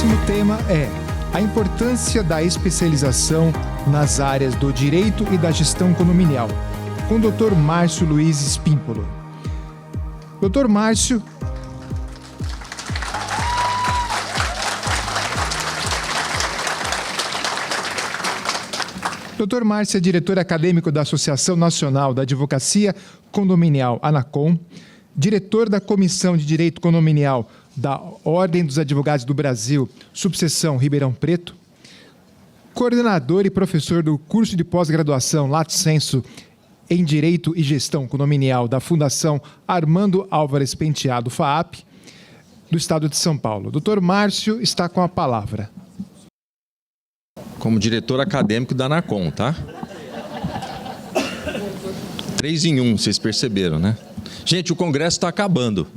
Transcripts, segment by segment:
próximo tema é a importância da especialização nas áreas do direito e da gestão condominial, com o Dr. Márcio Luiz Espímpolo. Dr. Márcio Dr. Márcio é diretor acadêmico da Associação Nacional da Advocacia Condominial, ANACOM, diretor da Comissão de Direito Condominial da Ordem dos Advogados do Brasil, subseção Ribeirão Preto, coordenador e professor do curso de pós-graduação Lato Sensu em Direito e Gestão Condominial da Fundação Armando Álvares Penteado, FAAP, do Estado de São Paulo. Dr. Márcio está com a palavra. Como diretor acadêmico da ANACOM, tá? 3 em 1, vocês perceberam, né? Gente, o Congresso está acabando.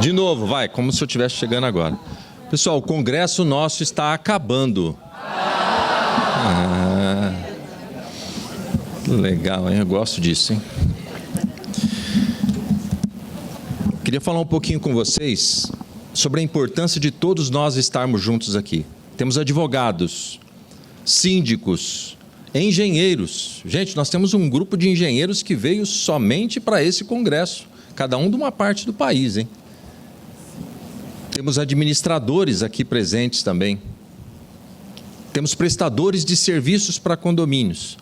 De novo, vai, como se eu estivesse chegando agora. Pessoal, o Congresso nosso está acabando. Legal, hein? Eu gosto disso, hein? Queria falar um pouquinho com vocês sobre a importância de todos nós estarmos juntos aqui. Temos advogados, síndicos, engenheiros. Gente, nós temos um grupo de engenheiros que veio somente para esse congresso, cada um de uma parte do país, hein? Temos administradores aqui presentes também. Temos prestadores de serviços para condomínios.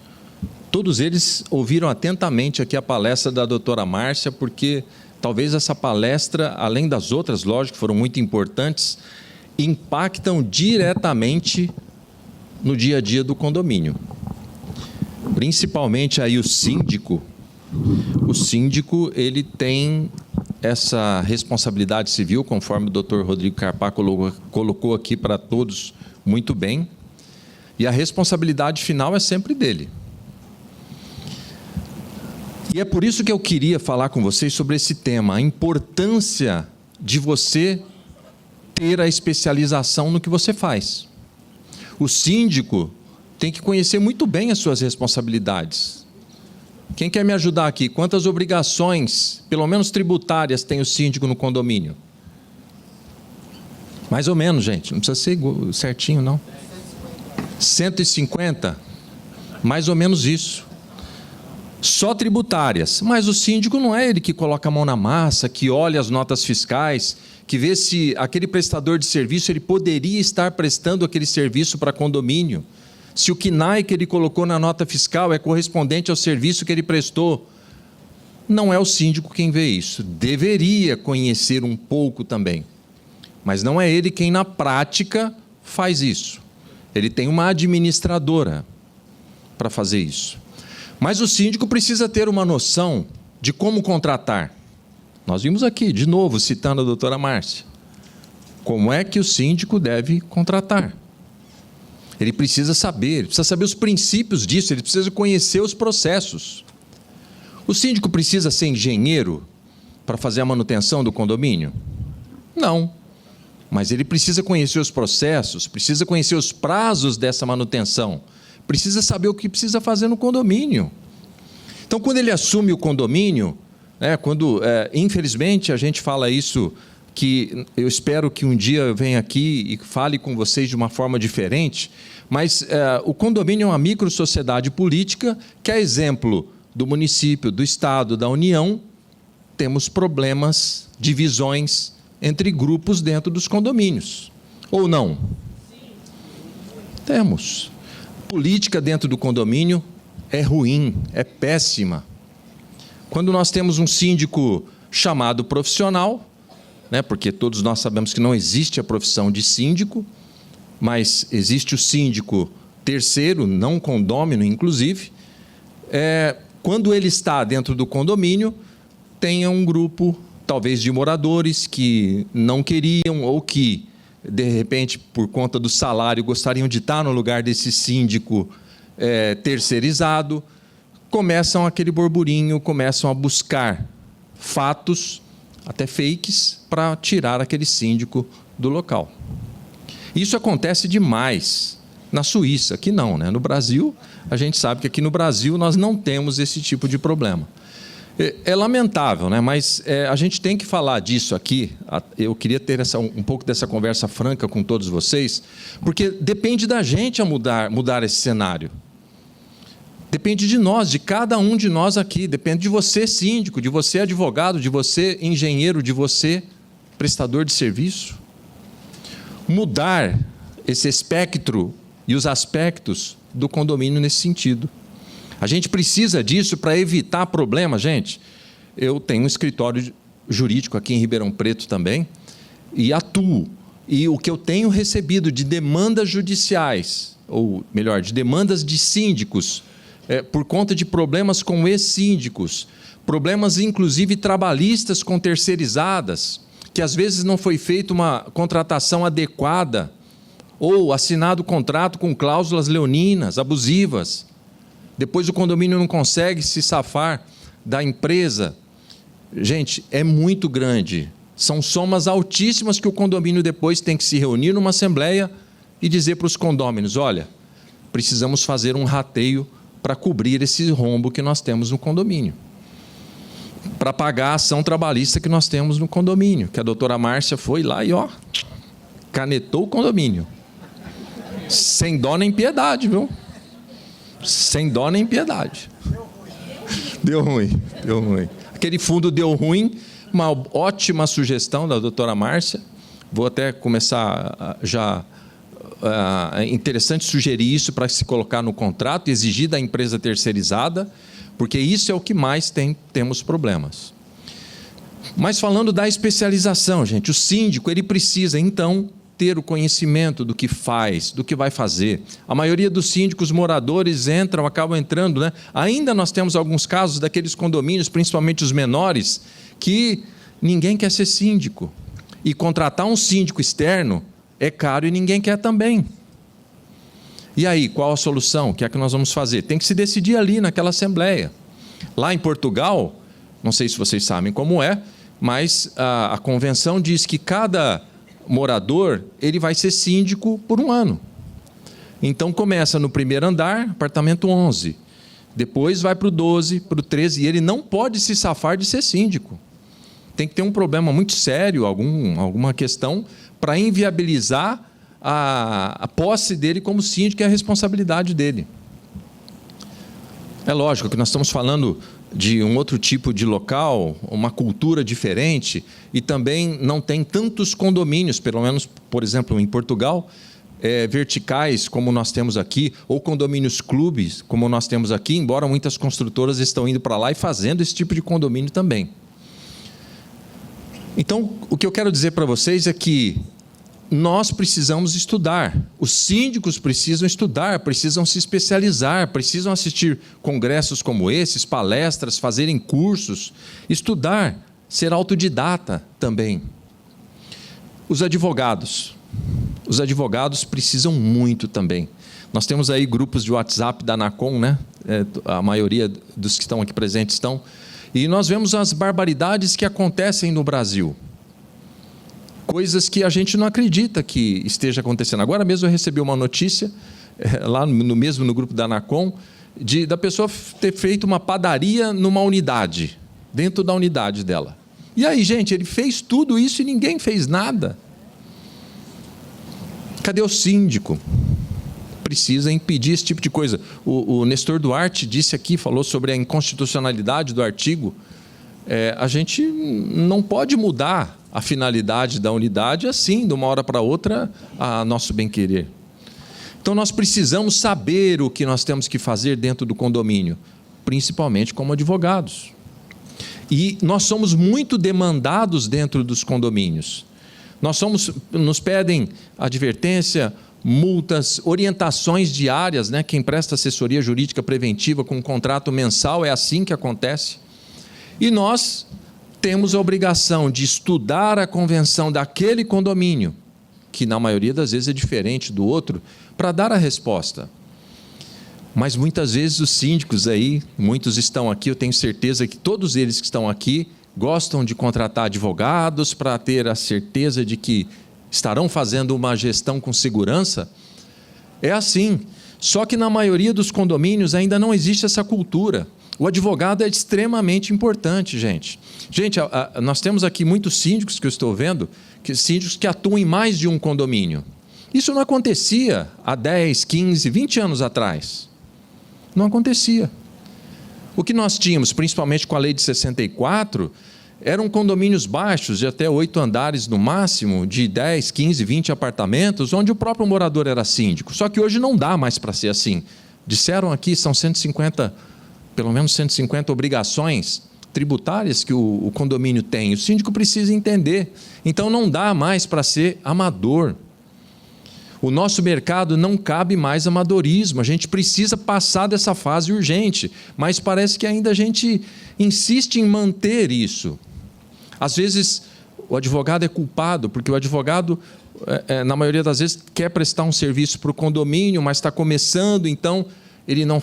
Todos eles ouviram atentamente aqui a palestra da doutora Márcia, porque talvez essa palestra, além das outras, lógico, que foram muito importantes, impactam diretamente no dia a dia do condomínio. Principalmente aí o síndico. O síndico, ele tem essa responsabilidade civil, conforme o Dr. Rodrigo Carpá colocou aqui para todos muito bem, e a responsabilidade final é sempre dele. E é por isso que eu queria falar com vocês sobre esse tema, a importância de você ter a especialização no que você faz. O síndico tem que conhecer muito bem as suas responsabilidades. Quem quer me ajudar aqui? Quantas obrigações, pelo menos tributárias, tem o síndico no condomínio? Mais ou menos, gente, não precisa ser certinho, não. 150? Mais ou menos isso. Só tributárias, mas o síndico não é ele que coloca a mão na massa, que olha as notas fiscais, que vê se aquele prestador de serviço ele poderia estar prestando aquele serviço para condomínio, se o KNAI que ele colocou na nota fiscal é correspondente ao serviço que ele prestou. Não é o síndico quem vê isso, deveria conhecer um pouco também, mas não é ele quem na prática faz isso. Ele tem uma administradora para fazer isso. Mas o síndico precisa ter uma noção de como contratar. Nós vimos aqui, de novo, citando a doutora Márcia. Como é que o síndico deve contratar? Ele precisa saber os princípios disso, ele precisa conhecer os processos. O síndico precisa ser engenheiro para fazer a manutenção do condomínio? Não. Mas ele precisa conhecer os processos, precisa conhecer os prazos dessa manutenção. Precisa saber o que precisa fazer no condomínio. Então, quando ele assume o condomínio, infelizmente, a gente fala isso, que eu espero que um dia eu venha aqui e fale com vocês de uma forma diferente, mas o condomínio é uma microsociedade política que, a exemplo do município, do Estado, da União, temos problemas, divisões entre grupos dentro dos condomínios. Ou não? Sim. Temos. Política dentro do condomínio é ruim, é péssima. Quando nós temos um síndico chamado profissional, porque todos nós sabemos que não existe a profissão de síndico, mas existe o síndico terceiro, não condômino, inclusive, quando ele está dentro do condomínio, tem um grupo, talvez, de moradores que não queriam ou que, de repente, por conta do salário, gostariam de estar no lugar desse síndico terceirizado, começam aquele burburinho, começam a buscar fatos, até fakes, para tirar aquele síndico do local. Isso acontece demais na Suíça, aqui não, né? No Brasil, a gente sabe que aqui no Brasil nós não temos esse tipo de problema. É lamentável, né? Mas a gente tem que falar disso aqui. Eu queria ter um pouco dessa conversa franca com todos vocês, porque depende da gente a mudar esse cenário. Depende de nós, de cada um de nós aqui. Depende de você, síndico, de você, advogado, de você, engenheiro, de você, prestador de serviço. Mudar esse espectro e os aspectos do condomínio nesse sentido. A gente precisa disso para evitar problemas, gente. Eu tenho um escritório jurídico aqui em Ribeirão Preto também e atuo. E o que eu tenho recebido de demandas judiciais, ou melhor, de demandas de síndicos, por conta de problemas com ex-síndicos, problemas inclusive trabalhistas com terceirizadas, que às vezes não foi feita uma contratação adequada, ou assinado contrato com cláusulas leoninas, abusivas. Depois o condomínio não consegue se safar da empresa. Gente, é muito grande. São somas altíssimas que o condomínio depois tem que se reunir numa assembleia e dizer para os condôminos, olha, precisamos fazer um rateio para cobrir esse rombo que nós temos no condomínio. Para pagar a ação trabalhista que nós temos no condomínio, que a doutora Márcia foi lá e canetou o condomínio. Sem dó nem piedade, viu? Sem dó nem piedade. Deu ruim. Aquele fundo deu ruim, uma ótima sugestão da doutora Márcia. Vou até começar é interessante sugerir isso para se colocar no contrato e exigir da empresa terceirizada, porque isso é o que mais temos problemas. Mas falando da especialização, gente, o síndico ele precisa, então, ter o conhecimento do que faz, do que vai fazer. A maioria dos síndicos moradores acabam entrando, né? Ainda nós temos alguns casos daqueles condomínios, principalmente os menores, que ninguém quer ser síndico. E contratar um síndico externo é caro e ninguém quer também. E aí, qual a solução? O que é que nós vamos fazer? Tem que se decidir ali naquela assembleia. Lá em Portugal, não sei se vocês sabem como é, mas a convenção diz que cada morador ele vai ser síndico por 1 ano. Então começa no primeiro andar, apartamento 11. Depois vai para o 12, para o 13, e ele não pode se safar de ser síndico. Tem que ter um problema muito sério, alguma questão, para inviabilizar a posse dele como síndico e a responsabilidade dele. É lógico que nós estamos falando de um outro tipo de local, uma cultura diferente, e também não tem tantos condomínios, pelo menos, por exemplo, em Portugal, verticais, como nós temos aqui, ou condomínios clubes, como nós temos aqui, embora muitas construtoras estão indo para lá e fazendo esse tipo de condomínio também. Então, o que eu quero dizer para vocês é que nós precisamos estudar, os síndicos precisam estudar, precisam se especializar, precisam assistir congressos como esses, palestras, fazerem cursos, estudar, ser autodidata também. Os advogados precisam muito também. Nós temos aí grupos de WhatsApp da ANACOM, né? A maioria dos que estão aqui presentes estão, e nós vemos as barbaridades que acontecem no Brasil. Coisas que a gente não acredita que esteja acontecendo. Agora mesmo eu recebi uma notícia, lá no grupo da ANACOM, da pessoa ter feito uma padaria numa unidade, dentro da unidade dela. E aí, gente, ele fez tudo isso e ninguém fez nada. Cadê o síndico? Precisa impedir esse tipo de coisa. O Nestor Duarte disse aqui, falou sobre a inconstitucionalidade do artigo. A gente não pode mudar a finalidade da unidade assim, de uma hora para outra, a nosso bem-querer. Então, nós precisamos saber o que nós temos que fazer dentro do condomínio, principalmente como advogados. E nós somos muito demandados dentro dos condomínios. Nos pedem advertência, multas, orientações diárias, né? Quem presta assessoria jurídica preventiva com um contrato mensal, é assim que acontece. E nós temos a obrigação de estudar a convenção daquele condomínio, que na maioria das vezes é diferente do outro, para dar a resposta. Mas muitas vezes os síndicos aí, muitos estão aqui, eu tenho certeza que todos eles que estão aqui gostam de contratar advogados para ter a certeza de que estarão fazendo uma gestão com segurança. É assim, Só que na maioria dos condomínios ainda não existe essa cultura. O advogado é extremamente importante, gente. Gente, nós temos aqui muitos síndicos que eu estou vendo, síndicos que atuam em mais de um condomínio. Isso não acontecia há 10, 15, 20 anos atrás. Não acontecia. O que nós tínhamos, principalmente com a lei de 64, eram condomínios baixos, de até 8 andares no máximo, de 10, 15, 20 apartamentos, onde o próprio morador era síndico. Só que hoje não dá mais para ser assim. Disseram aqui, são 150, pelo menos 150 obrigações tributárias que o condomínio tem. O síndico precisa entender. Então não dá mais para ser amador. O nosso mercado não cabe mais amadorismo, a gente precisa passar dessa fase urgente, mas parece que ainda a gente insiste em manter isso. Às vezes, o advogado é culpado, porque o advogado, na maioria das vezes, quer prestar um serviço para o condomínio, mas está começando, então ele não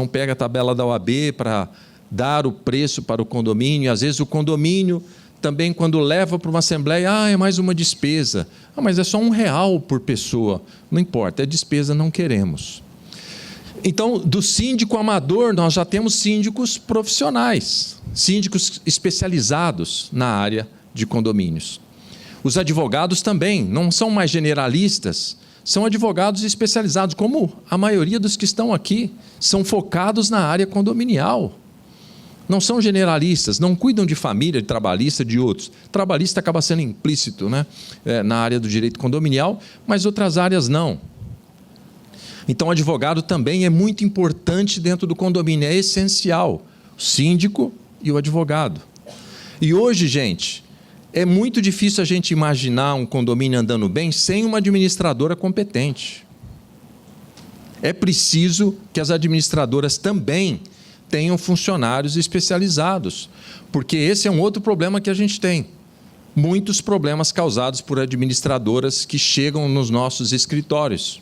pega a tabela da OAB para dar o preço para o condomínio, e às vezes o condomínio também, quando leva para uma assembleia, é mais uma despesa. Mas é só R$1 por pessoa. Não importa, é despesa, não queremos. Então, do síndico amador, nós já temos síndicos profissionais, síndicos especializados na área de condomínios. Os advogados também não são mais generalistas, são advogados especializados, como a maioria dos que estão aqui, são focados na área condominial. Não são generalistas, não cuidam de família, de trabalhista, de outros. Trabalhista acaba sendo implícito, né? Na área do direito condominial, mas outras áreas não. Então, o advogado também é muito importante dentro do condomínio, é essencial. O síndico e o advogado. E hoje, gente, é muito difícil a gente imaginar um condomínio andando bem sem uma administradora competente. É preciso que as administradoras também tenham funcionários especializados, porque esse é um outro problema que a gente tem. Muitos problemas causados por administradoras que chegam nos nossos escritórios,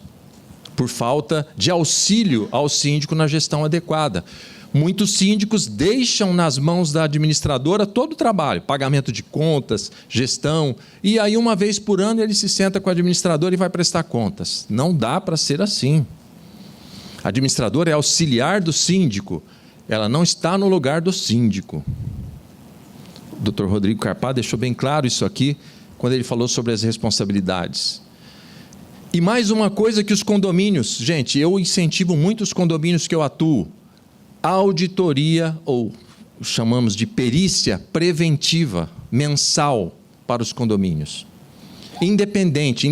por falta de auxílio ao síndico na gestão adequada. Muitos síndicos deixam nas mãos da administradora todo o trabalho, pagamento de contas, gestão, e aí uma vez por ano ele se senta com a administradora e vai prestar contas. Não dá para ser assim. A administradora é auxiliar do síndico, ela não está no lugar do síndico. O Dr. Rodrigo Carpá deixou bem claro isso aqui, quando ele falou sobre as responsabilidades. E mais uma coisa que os condomínios, gente, eu incentivo muito os condomínios que eu atuo, a auditoria, ou chamamos de perícia preventiva, mensal para os condomínios. Independente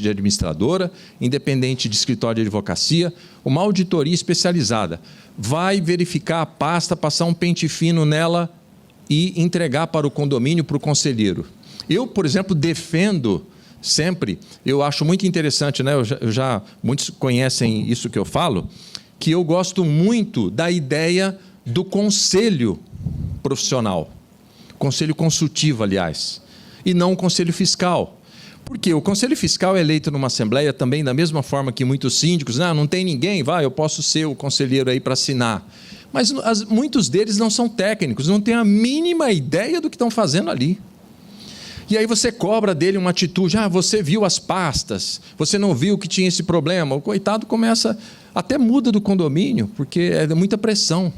de administradora, independente de escritório de advocacia, uma auditoria especializada vai verificar a pasta, passar um pente fino nela e entregar para o condomínio, para o conselheiro. Eu, por exemplo, defendo sempre, eu acho muito interessante, né? Muitos conhecem isso que eu falo, que eu gosto muito da ideia do conselho profissional, conselho consultivo, aliás, e não o conselho fiscal. Porque o conselho fiscal é eleito numa assembleia também da mesma forma que muitos síndicos, não tem ninguém, eu posso ser o conselheiro aí para assinar. Mas muitos deles não são técnicos, não têm a mínima ideia do que estão fazendo ali. E aí você cobra dele uma atitude, você viu as pastas, você não viu que tinha esse problema. O coitado começa, até muda do condomínio, porque é muita pressão.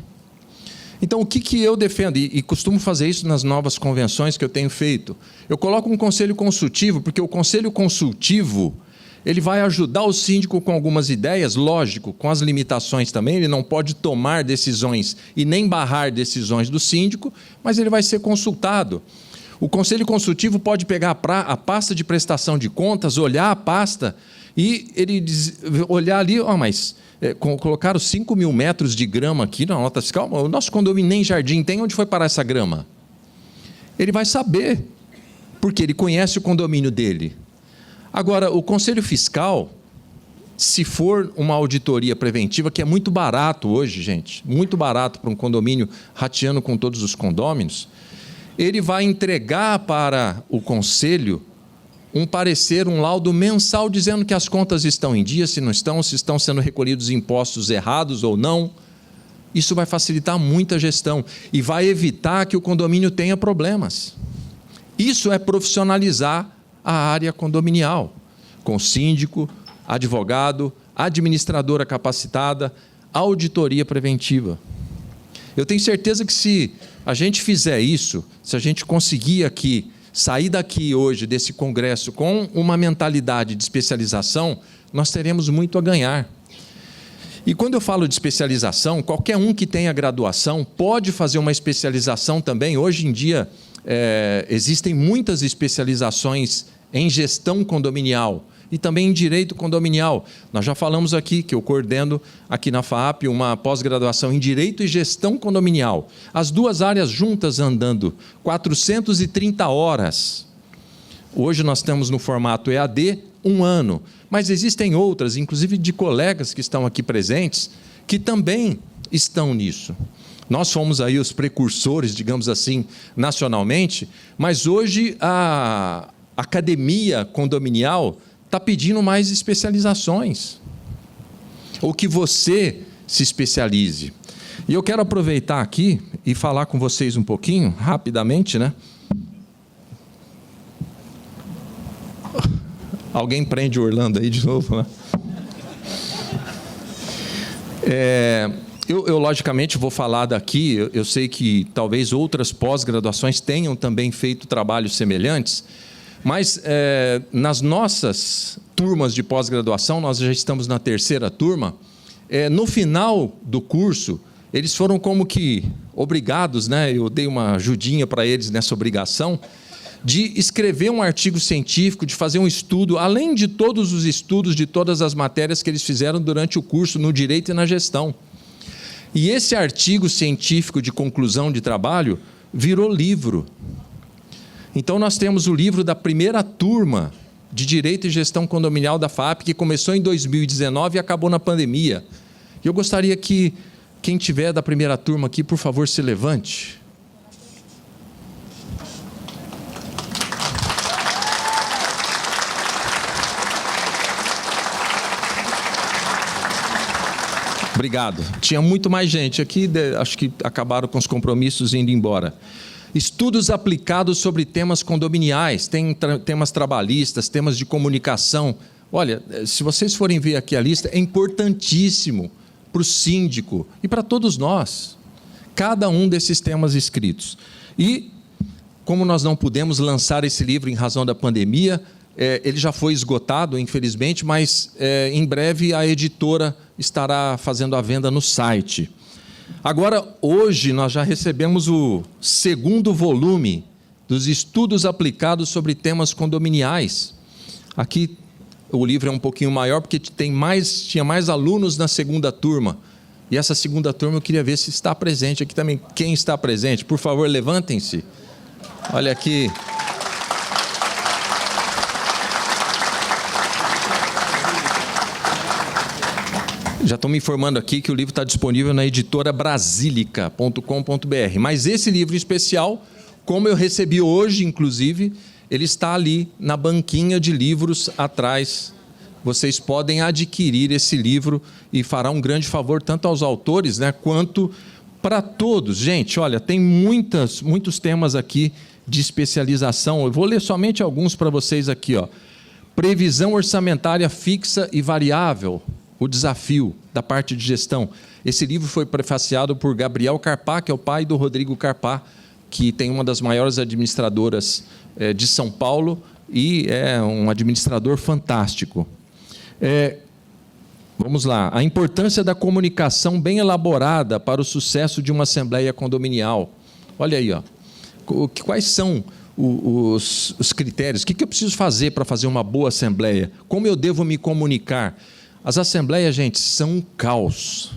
Então, o que eu defendo, e costumo fazer isso nas novas convenções que eu tenho feito, eu coloco um conselho consultivo, porque o conselho consultivo, ele vai ajudar o síndico com algumas ideias, lógico, com as limitações também, ele não pode tomar decisões e nem barrar decisões do síndico, mas ele vai ser consultado. O conselho consultivo pode pegar a pasta de prestação de contas, olhar a pasta e ele olhar ali, colocaram 5.000 metros de grama aqui na nota fiscal, o nosso condomínio nem jardim tem, onde foi parar essa grama? Ele vai saber, porque ele conhece o condomínio dele. Agora, o conselho fiscal, se for uma auditoria preventiva, que é muito barato hoje, gente, muito barato para um condomínio rateando com todos os condôminos, ele vai entregar para o conselho um parecer, um laudo mensal dizendo que as contas estão em dia, se não estão, se estão sendo recolhidos impostos errados ou não. Isso vai facilitar muito a gestão e vai evitar que o condomínio tenha problemas. Isso é profissionalizar a área condominial, com síndico, advogado, administradora capacitada, auditoria preventiva. Eu tenho certeza que se a gente fizer isso, se a gente conseguir aqui, sair daqui hoje desse congresso com uma mentalidade de especialização, nós teremos muito a ganhar. E quando eu falo de especialização, qualquer um que tenha graduação pode fazer uma especialização também. Hoje em dia, existem muitas especializações em gestão condominial e também em direito condominial. Nós já falamos aqui que eu coordeno aqui na FAAP uma pós-graduação em direito e gestão condominial. As duas áreas juntas andando, 430 horas. Hoje nós estamos no formato EAD, 1 ano. Mas existem outras, inclusive de colegas que estão aqui presentes, que também estão nisso. Nós fomos aí os precursores, digamos assim, nacionalmente, mas hoje a academia condominial está pedindo mais especializações, ou que você se especialize. E eu quero aproveitar aqui e falar com vocês um pouquinho, rapidamente, né? Alguém prende o Orlando aí de novo, né? Eu logicamente, vou falar daqui, eu sei que talvez outras pós-graduações tenham também feito trabalhos semelhantes, mas nas nossas turmas de pós-graduação, nós já estamos na 3ª turma, no final do curso, eles foram como que obrigados, né? Eu dei uma ajudinha para eles nessa obrigação, de escrever um artigo científico, de fazer um estudo, além de todos os estudos de todas as matérias que eles fizeram durante o curso no direito e na gestão. E esse artigo científico de conclusão de trabalho virou livro. Então, nós temos o livro da 1ª turma de Direito e Gestão Condominial da FAAP, que começou em 2019 e acabou na pandemia. E eu gostaria que quem tiver da 1ª turma aqui, por favor, se levante. Obrigado. Tinha muito mais gente aqui, acho que acabaram com os compromissos indo embora. Estudos aplicados sobre temas condominiais, tem temas trabalhistas, temas de comunicação. Olha, se vocês forem ver aqui a lista, é importantíssimo para o síndico e para todos nós, cada um desses temas escritos. E, como nós não pudemos lançar esse livro em razão da pandemia, ele já foi esgotado, infelizmente, mas em breve a editora estará fazendo a venda no site. Agora, hoje, nós já recebemos o 2º volume dos estudos aplicados sobre temas condominiais. Aqui, o livro é um pouquinho maior, porque tinha mais alunos na 2ª turma. E essa 2ª turma eu queria ver se está presente aqui também. Quem está presente? Por favor, levantem-se. Olha aqui. Já estão me informando aqui que o livro está disponível na editora brasilica.com.br. Mas esse livro especial, como eu recebi hoje, inclusive, ele está ali na banquinha de livros atrás. Vocês podem adquirir esse livro e fará um grande favor tanto aos autores, né, quanto para todos. Gente, olha, tem muitos temas aqui de especialização. Eu vou ler somente alguns para vocês aqui, ó. Previsão orçamentária fixa e variável. O desafio da parte de gestão. Esse livro foi prefaciado por Gabriel Carpá, que é o pai do Rodrigo Carpá, que tem uma das maiores administradoras de São Paulo e é um administrador fantástico. Vamos lá. A importância da comunicação bem elaborada para o sucesso de uma assembleia condominial. Olha aí, ó. Quais são os critérios? O que eu preciso fazer para fazer uma boa assembleia? Como eu devo me comunicar? As assembleias, gente, são um caos.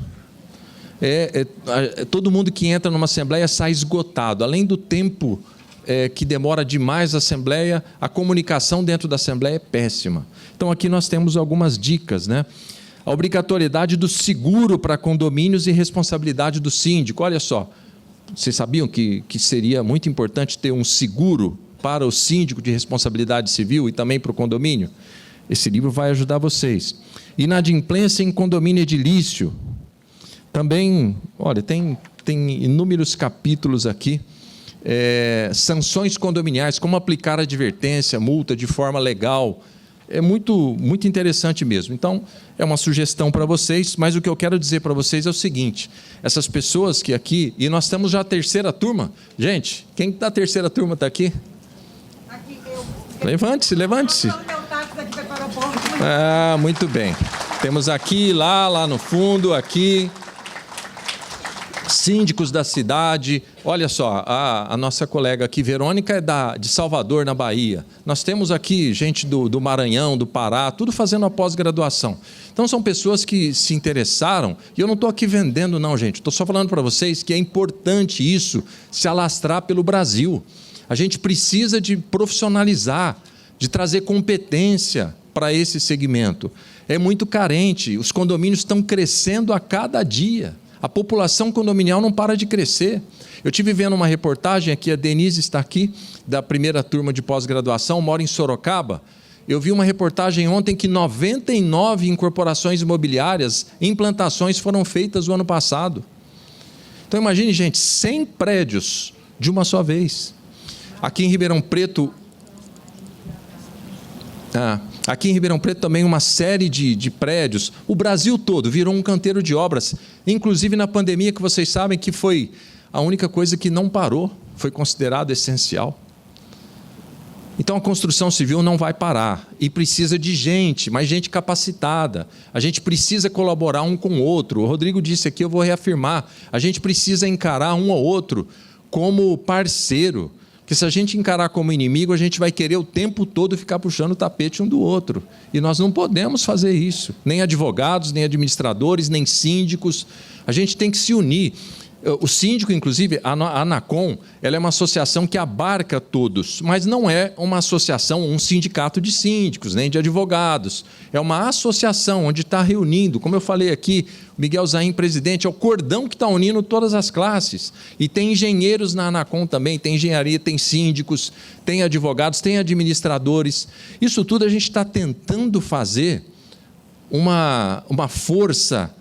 Todo mundo que entra numa assembleia sai esgotado. Além do tempo que demora demais a assembleia, a comunicação dentro da assembleia é péssima. Então, aqui nós temos algumas dicas, né? A obrigatoriedade do seguro para condomínios e responsabilidade do síndico. Olha só, vocês sabiam que seria muito importante ter um seguro para o síndico de responsabilidade civil e também para o condomínio? Esse livro vai ajudar vocês. Inadimplência em condomínio edilício. Também, olha, tem inúmeros capítulos aqui. Sanções condominiais, como aplicar advertência, multa de forma legal. é muito interessante mesmo. Então, é uma sugestão para vocês, mas o que eu quero dizer para vocês é o seguinte: essas pessoas que aqui, e nós temos já a terceira turma. Gente, quem da terceira turma está aqui? Aqui eu. Levante-se, levante-se. Muito bem. Temos aqui, lá no fundo, aqui, síndicos da cidade. Olha só, a nossa colega aqui, Verônica, é de Salvador, na Bahia. Nós temos aqui gente do Maranhão, do Pará, tudo fazendo a pós-graduação. Então, são pessoas que se interessaram, e eu não estou aqui vendendo não, gente. Estou só falando para vocês que é importante isso se alastrar pelo Brasil. A gente precisa de profissionalizar, de trazer competência para esse segmento. É muito carente, os condomínios estão crescendo a cada dia. A população condominial não para de crescer. Eu estive vendo uma reportagem aqui, a Denise está aqui, da primeira turma de pós-graduação, mora em Sorocaba. Eu vi uma reportagem ontem que 99 incorporações imobiliárias, implantações foram feitas no ano passado. Então imagine, gente, 100 prédios de uma só vez. Aqui em Ribeirão Preto... Aqui em Ribeirão Preto também uma série de prédios. O Brasil todo virou um canteiro de obras, inclusive na pandemia, que vocês sabem que foi a única coisa que não parou, foi considerado essencial. Então a construção civil não vai parar e precisa de gente, mais gente capacitada. A gente precisa colaborar um com o outro. O Rodrigo disse aqui, eu vou reafirmar, a gente precisa encarar um ao outro como parceiro. Porque se a gente encarar como inimigo, a gente vai querer o tempo todo ficar puxando o tapete um do outro. E nós não podemos fazer isso. Nem advogados, nem administradores, nem síndicos. A gente tem que se unir. O síndico, inclusive, a ANACOM, ela é uma associação que abarca todos, mas não é uma associação, um sindicato de síndicos, nem de advogados. É uma associação onde está reunindo, como eu falei aqui, o Miguel Zain, presidente, é o cordão que está unindo todas as classes. E tem engenheiros na ANACOM também, tem engenharia, tem síndicos, tem advogados, tem administradores. Isso tudo a gente está tentando fazer uma força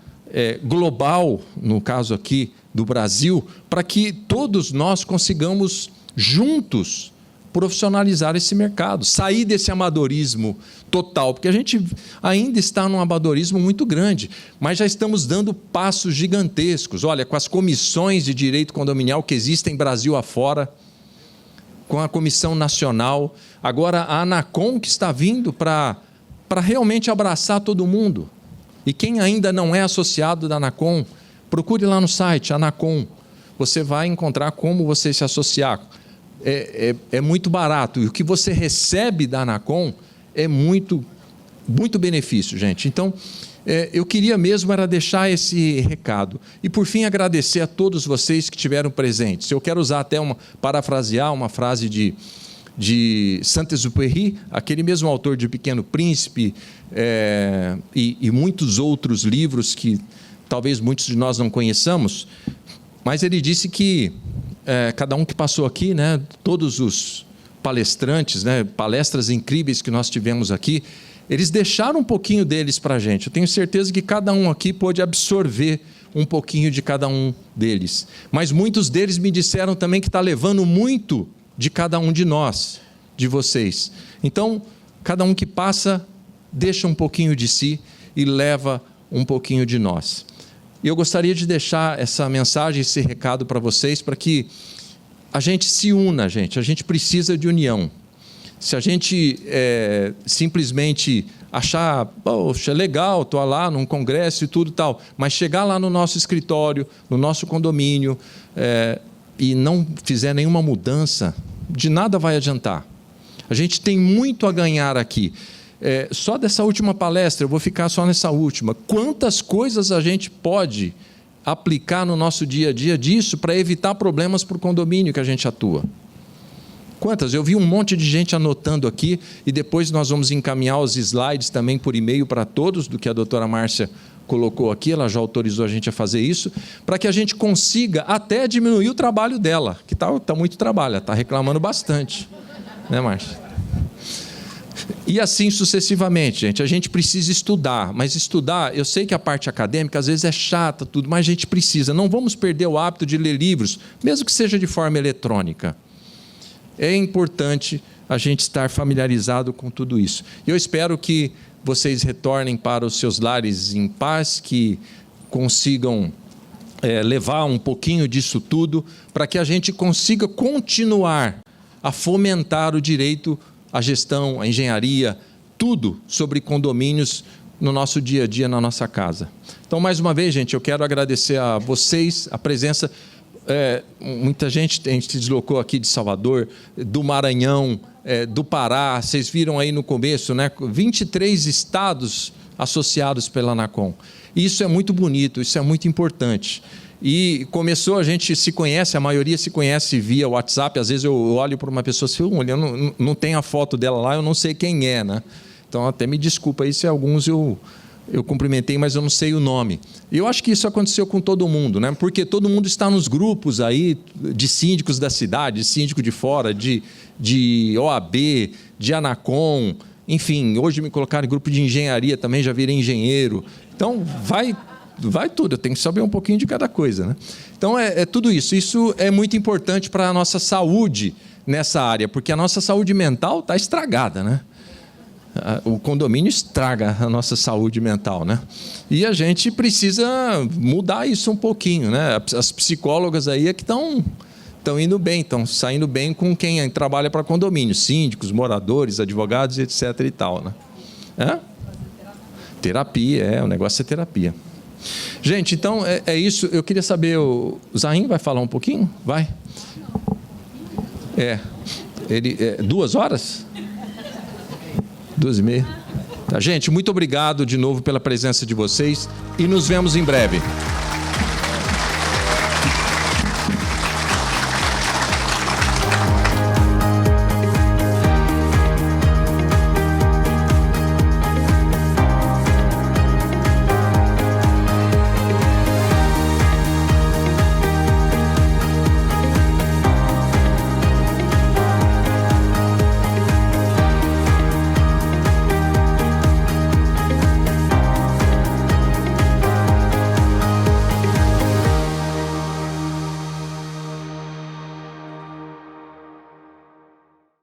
global, no caso aqui, do Brasil, para que todos nós consigamos, juntos, profissionalizar esse mercado, sair desse amadorismo total, porque a gente ainda está num amadorismo muito grande, mas já estamos dando passos gigantescos. Olha, com as comissões de direito condominial que existem Brasil afora, com a Comissão Nacional, agora a ANACOM, que está vindo para realmente abraçar todo mundo. E quem ainda não é associado da ANACOM, procure lá no site, ANACOM. Você vai encontrar como você se associar. É muito barato. E o que você recebe da ANACOM é muito benefício, gente. Então, eu queria mesmo era deixar esse recado. E, por fim, agradecer a todos vocês que estiveram presentes. Eu quero usar até parafrasear uma frase de Saint-Exupéry, aquele mesmo autor de Pequeno Príncipe, e muitos outros livros que talvez muitos de nós não conheçamos, mas ele disse que cada um que passou aqui, né, todos os palestrantes, né, palestras incríveis que nós tivemos aqui, eles deixaram um pouquinho deles para a gente. Eu tenho certeza que cada um aqui pôde absorver um pouquinho de cada um deles. Mas muitos deles me disseram também que está levando muito de cada um de nós, de vocês. Então, cada um que passa, deixa um pouquinho de si e leva um pouquinho de nós. E eu gostaria de deixar essa mensagem, esse recado para vocês, para que a gente se una, gente. A gente precisa de união. Se a gente simplesmente achar, poxa, legal, estou lá num congresso e tudo e tal, mas chegar lá no nosso escritório, no nosso condomínio, e não fizer nenhuma mudança, de nada vai adiantar. A gente tem muito a ganhar aqui. Só dessa última palestra, eu vou ficar só nessa última. Quantas coisas a gente pode aplicar no nosso dia a dia disso para evitar problemas para o condomínio que a gente atua? Quantas? Eu vi um monte de gente anotando aqui e depois nós vamos encaminhar os slides também por e-mail para todos, do que a doutora Márcia colocou aqui, ela já autorizou a gente a fazer isso, para que a gente consiga até diminuir o trabalho dela, que está muito trabalho, está reclamando bastante. Né, Márcia? E assim sucessivamente, gente. A gente precisa estudar, mas estudar, eu sei que a parte acadêmica às vezes é chata, tudo, mas a gente precisa. Não vamos perder o hábito de ler livros, mesmo que seja de forma eletrônica. É importante a gente estar familiarizado com tudo isso. Eu espero que vocês retornem para os seus lares em paz, que consigam levar um pouquinho disso tudo, para que a gente consiga continuar a fomentar o direito, a gestão, a engenharia, tudo sobre condomínios no nosso dia a dia, na nossa casa. Então, mais uma vez, gente, eu quero agradecer a vocês, a presença. Muita gente, a gente se deslocou aqui de Salvador, do Maranhão, do Pará, vocês viram aí no começo, né? 23 estados associados pela ANACOM. Isso é muito bonito, isso é muito importante. E começou, a gente se conhece, a maioria se conhece via WhatsApp. Às vezes eu olho para uma pessoa assim, olhando, não tem a foto dela lá, eu não sei quem é, né? Então até me desculpa aí se alguns eu cumprimentei, mas eu não sei o nome. E eu acho que isso aconteceu com todo mundo, né? Porque todo mundo está nos grupos aí de síndicos da cidade, de síndico de fora, de OAB, de ANACOM, enfim, hoje me colocaram em grupo de engenharia também, já virei engenheiro. Então, vai tudo, eu tenho que saber um pouquinho de cada coisa, né? Então, é tudo isso. Isso é muito importante para a nossa saúde nessa área, porque a nossa saúde mental está estragada, né? O condomínio estraga a nossa saúde mental, né? E a gente precisa mudar isso um pouquinho, né? As psicólogas aí é que estão indo bem, estão saindo bem com quem trabalha para condomínio, síndicos, moradores, advogados, etc. e tal, né? Terapia, o negócio é terapia. Gente, então é isso. Eu queria saber, o Zahin vai falar um pouquinho? Vai. Ele 2 horas? 2h30. Tá, gente, muito obrigado de novo pela presença de vocês e nos vemos em breve.